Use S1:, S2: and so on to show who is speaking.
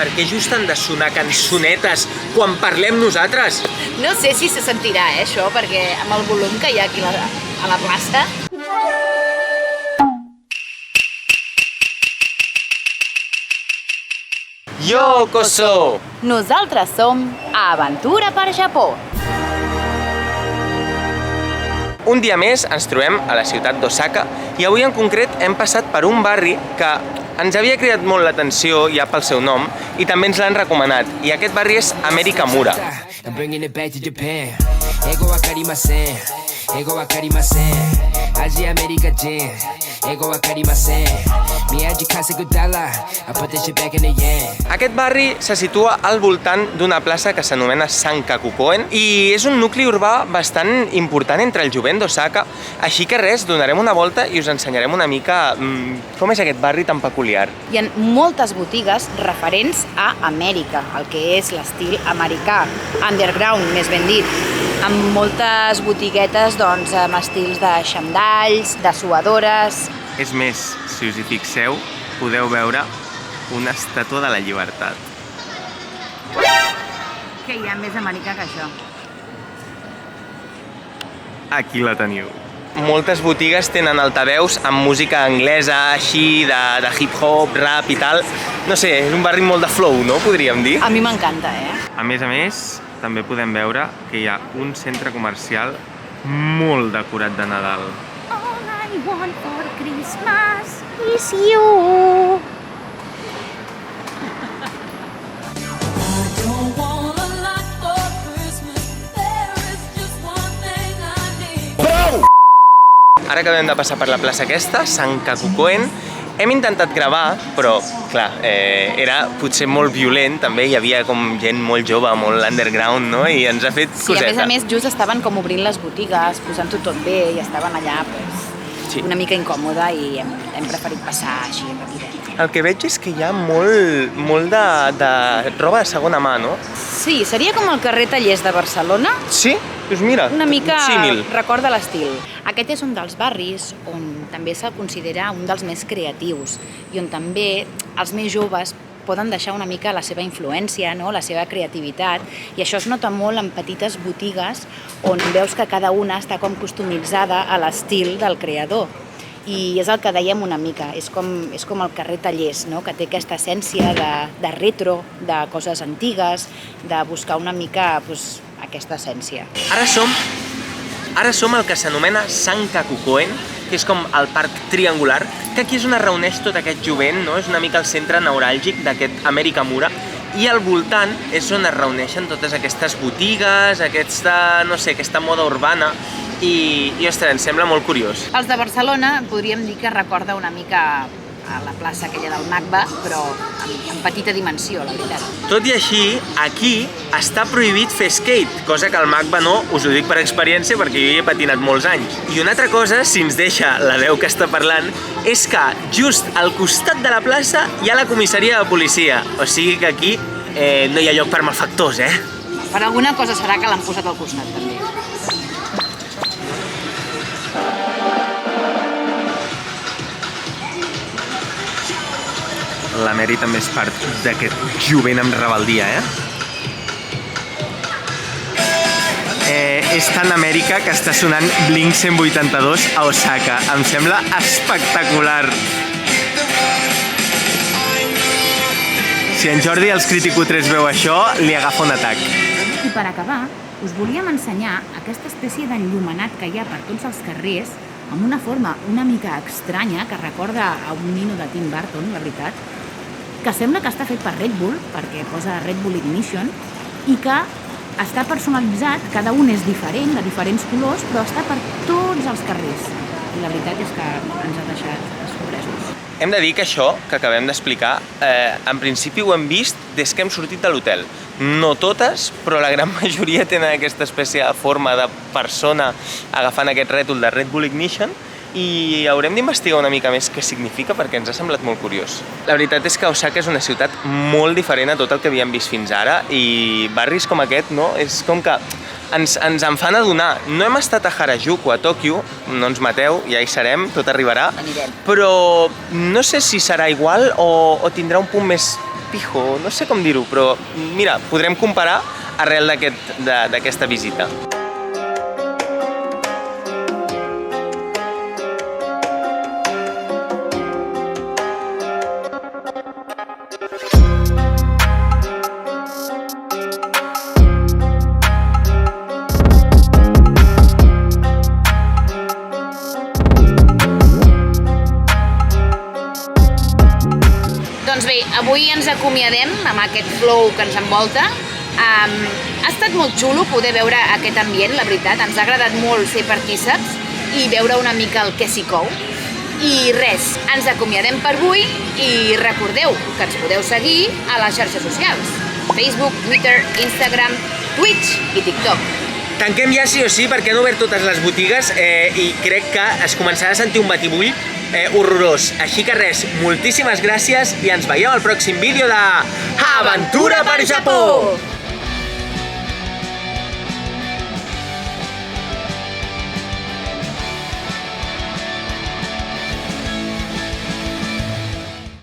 S1: Per què just han de sonar cançonetes quan parlem nosaltres?
S2: No sé si se sentirà, això, perquè amb el volum que hi ha aquí a la plaça...
S1: Yokoso!
S2: Nosaltres som a Aventura per Japó.
S1: Un dia més ens trobem a la ciutat d'Osaka i avui en concret hem passat per un barri que ens havia cridat molt l'atenció ja pel seu nom i també ens l'han recomanat. I aquest barri és Amerikamura. Aquest barri se situa al voltant d'una plaça que s'anomena Sankaku-koen i és un nucli urbà bastant important entre el jovent d'Osaka, així que res, donarem una volta i us ensenyarem una mica com és aquest barri tan peculiar.
S2: Hi ha moltes botigues referents a Amèrica, el que és l'estil americà, underground, més ben dit, amb moltes botiguetes doncs, amb estils de xandalls, de suadores...
S1: És més, si us hi fixeu, podeu veure una estàtua de la llibertat.
S2: Què hi ha més americà que això?
S1: Aquí la teniu. Moltes botigues tenen altaveus amb música anglesa, així, de hip-hop, rap i tal. No sé, és un barri molt de flow, no? Podríem dir.
S2: A mi m'encanta,
S1: A més, també podem veure que hi ha un centre comercial molt decorat de Nadal.
S2: All I want for Christmas is you. Ara acabem de passar per la plaça aquesta, Sankaku-koen. Hem intentat gravar, però, clar, era potser molt violent, també. Hi havia com gent molt jove, molt underground, no? I ens ha fet coseta. Sí, a més, just estaven com obrint les botigues, posant-ho tot bé, i estaven allà, una mica incòmoda, i hem preferit passar així, ràpidament.
S1: El que veig és que hi ha molt de roba de segona mà, no?
S2: Sí, seria com el carrer Tallers de Barcelona.
S1: Sí? Doncs mira,
S2: una mica
S1: símil.
S2: Recorda l'estil. Aquest és un dels barris on també se'l considera un dels més creatius i on també els més joves poden deixar una mica la seva influència, no? La seva creativitat, i això es nota molt en petites botigues on veus que cada una està com customitzada a l'estil del creador. I és el que dèiem una mica, és com el carrer Tallers, no? Que té aquesta essència de retro, de coses antigues, de buscar una mica aquesta essència.
S1: Ara som al que s'anomena Sankaku-koen, que és com el parc triangular, que aquí és on es reuneix tot aquest jovent, no? És una mica el centre neuràlgic d'aquest Amerikamura, i al voltant és on es reuneixen totes aquestes botigues, aquesta moda urbana, i ostres, em sembla molt curiós.
S2: Els de Barcelona podríem dir que recorda una mica a la plaça aquella del MACBA, però en petita dimensió, la veritat.
S1: Tot i així, aquí està prohibit fer skate, cosa que al MACBA no, us ho dic per experiència perquè jo hi he patinat molts anys. I una altra cosa, si ens deixa la veu que està parlant, és que just al costat de la plaça hi ha la comissaria de policia, o sigui que aquí no hi ha lloc per malfactors,
S2: Per alguna cosa serà que l'han posat al costat, també.
S1: La Mary també és part d'aquest jovent amb rebeldia, És tan Amèrica que està sonant Blink 182 a Osaka. Em sembla espectacular. Si en Jordi els Crítico 3 veu això, li agafa un atac.
S2: I per acabar, us volíem ensenyar aquesta espècie d'enllumenat que hi ha per tots els carrers, amb una forma una mica estranya, que recorda a un nino de Tim Burton, la veritat, que sembla que està fet per Red Bull, perquè posa Red Bull Ignition, i que està personalitzat, cada un és diferent, de diferents colors, però està per tots els carrers. I la veritat és que ens ha deixat sorpresos.
S1: Hem de dir que això que acabem d'explicar, en principi ho hem vist des que hem sortit de l'hotel. No totes, però la gran majoria tenen aquesta espècie de forma de persona agafant aquest rètol de Red Bull Ignition, i haurem d'investigar una mica més què significa perquè ens ha semblat molt curiós. La veritat és que Osaka és una ciutat molt diferent a tot el que havíem vist fins ara, i barris com aquest, no? És com que ens en fan adonar. No hem estat a Harajuku, a Tòquio, no ens mateu, ja hi serem, tot arribarà, però no sé si serà igual o tindrà un punt més pijo, no sé com dir-ho, però mira, podrem comparar arrel d'aquesta visita.
S2: Doncs bé, avui ens acomiadem amb aquest flow que ens envolta. Ha estat molt xulo poder veure aquest ambient, la veritat. Ens ha agradat molt ser partíceps i veure una mica el que s'hi cou. I res, ens acomiadem per avui i recordeu que ens podeu seguir a les xarxes socials. Facebook, Twitter, Instagram, Twitch i TikTok.
S1: Tanquem ja sí o sí perquè han obert totes les botigues i crec que es començarà a sentir un batibull horrorós. Així que res, moltíssimes gràcies i ens veiem al pròxim vídeo de Aventura per Japó!